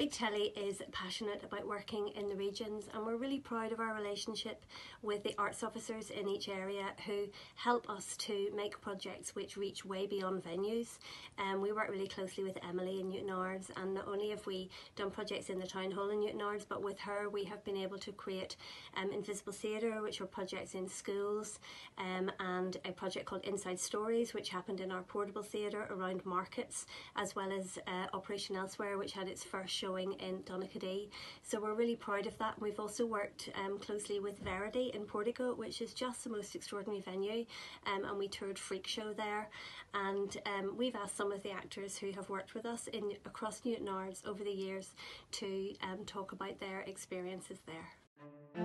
Big Telly is passionate about working in the regions, and we're really proud of our relationship with the arts officers in each area who help us to make projects which reach way beyond venues. We work really closely with Emily in Newton Ards, and not only have we done projects in the town hall in Newton Ards, but with her we have been able to create Invisible Theatre, which are projects in schools, and a project called Inside Stories, which happened in our portable theatre around markets, as well as Operation Elsewhere, which had its first showing in Donaghadee. So we're really proud of that. We've also worked closely with Verity in Portico, which is just the most extraordinary venue, and we toured Freak Show there, and we've asked some of the actors who have worked with us across Newton Ards over the years to talk about their experiences there.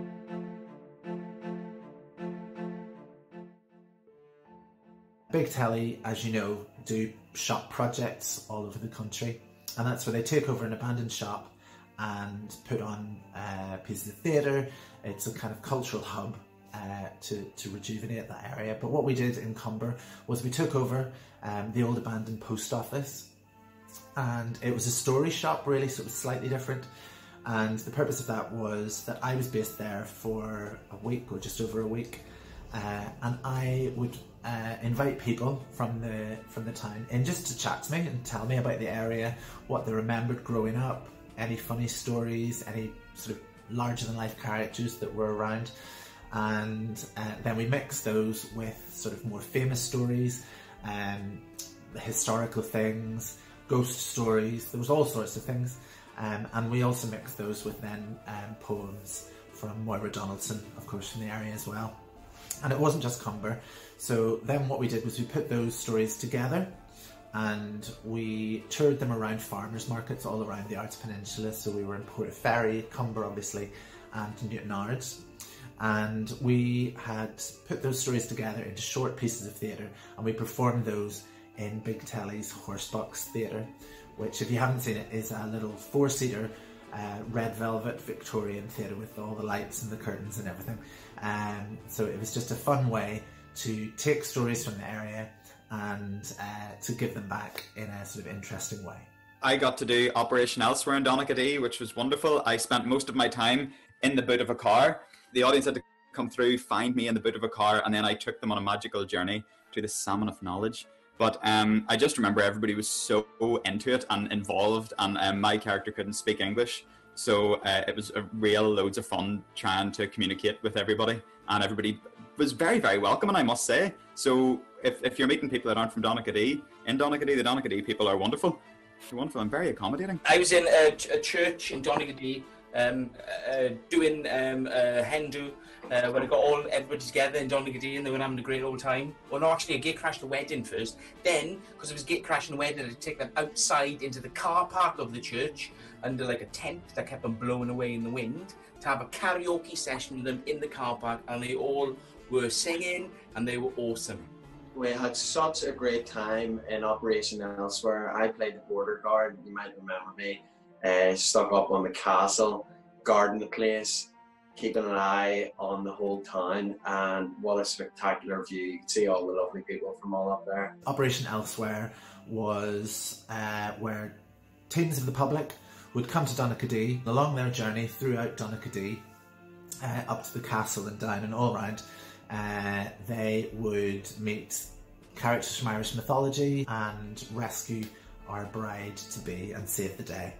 Big Telly, as you know, do shop projects all over the country, and that's where they take over an abandoned shop and put on pieces of theatre. It's a kind of cultural hub to rejuvenate that area. But what we did in Comber was we took over the old abandoned post office, and it was a story shop really, so it was slightly different. And the purpose of that was that I was based there for a week or just over a week, and I would invite people from the town in just to chat to me and tell me about the area, what they remembered growing up, any funny stories, any sort of larger than life characters that were around, and then we mixed those with sort of more famous stories, historical things, ghost stories. There was all sorts of things, and we also mixed those with then poems from Moira Donaldson, of course, from the area as well. And it wasn't just Comber. So then what we did was we put those stories together and we toured them around farmers markets all around the Ards Peninsula. So we were in Portaferry, Comber obviously, and Newton Ards. And we had put those stories together into short pieces of theatre, and we performed those in Big Telly's Horsebox Theatre, which, if you haven't seen it, is a little four-seater red velvet Victorian theatre with all the lights and the curtains and everything. So it was just a fun way to take stories from the area and to give them back in a sort of interesting way. I got to do Operation Elsewhere in Donaghadee, which was wonderful. I spent most of my time in the boot of a car. The audience had to come through, find me in the boot of a car, and then I took them on a magical journey to the salmon of knowledge. But I just remember everybody was so into it and involved, and my character couldn't speak English. So it was a real loads of fun trying to communicate with everybody, and everybody was very, very welcoming, I must say. So if you're meeting people that aren't from Donaghadee, the Donaghadee people are wonderful. They're wonderful and very accommodating. I was in a church in Donaghadee doing Hindu, when I got everybody together in Donaghadee and they were having a great old time. Well, no, actually I gate crashed the wedding first. Then, because it was gate crashing the wedding, I'd take them outside into the car park of the church under like a tent that kept them blowing away in the wind to have a karaoke session with them in the car park, and they all were singing and they were awesome. We had such a great time in Operation Elsewhere. I played the border guard, you might remember me, stuck up on the castle, guarding the place, keeping an eye on the whole town, and what a spectacular view. You could see all the lovely people from all up there. Operation Elsewhere was where teams of the public would come to Donaghadee, along their journey throughout Donaghadee, up to the castle and down and all around. They would meet characters from Irish mythology and rescue our bride-to-be and save the day.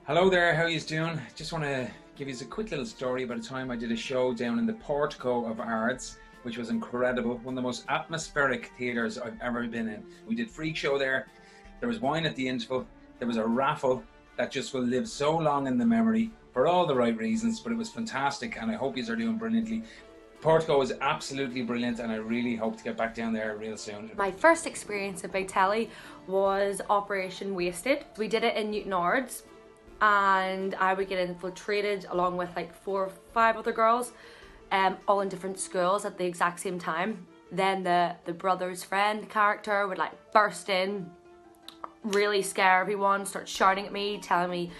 Hello there, how are you doing? Just want to give you a quick little story about a time I did a show down in the portico of Ards, which was incredible. One of the most atmospheric theatres I've ever been in. We did Freak Show there. There was wine at the interval. There was a raffle that just will live so long in the memory for all the right reasons, but it was fantastic and I hope you are doing brilliantly. Portico was absolutely brilliant and I really hope to get back down there real soon. My first experience at Big Telly was Operation Wasted. We did it in Newton Ards, and I would get infiltrated along with like 4 or 5 other girls, all in different schools at the exact same time. Then the brother's friend character would like burst in, really scare everyone, start shouting at me, telling me,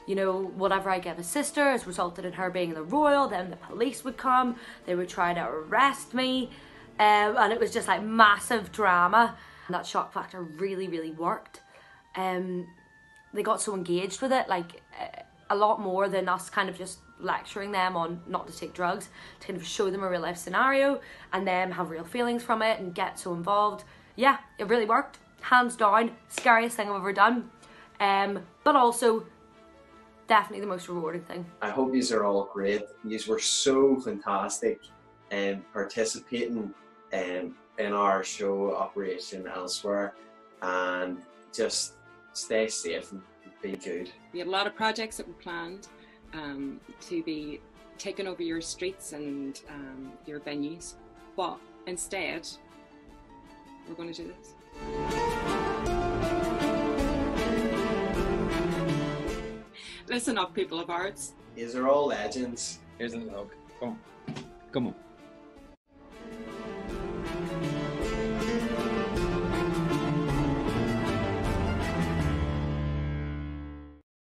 you know, whatever I gave his sister has resulted in her being in the royal. Then the police would come, they would try to arrest me, and it was just like massive drama. And that shock factor really, really worked. they got so engaged with it, like a lot more than us kind of just lecturing them on not to take drugs, to kind of show them a real life scenario and them have real feelings from it and get so involved. Yeah, it really worked, hands down, scariest thing I've ever done, but also definitely the most rewarding thing. I hope these are all great. These were so fantastic and participating in our show Operation Elsewhere, and just stay safe and be good. We had a lot of projects that were planned to be taking over your streets and your venues, but instead we're going to do this. Listen up, people of Ards. These are all legends. Here's a little hug. Come on. Come on.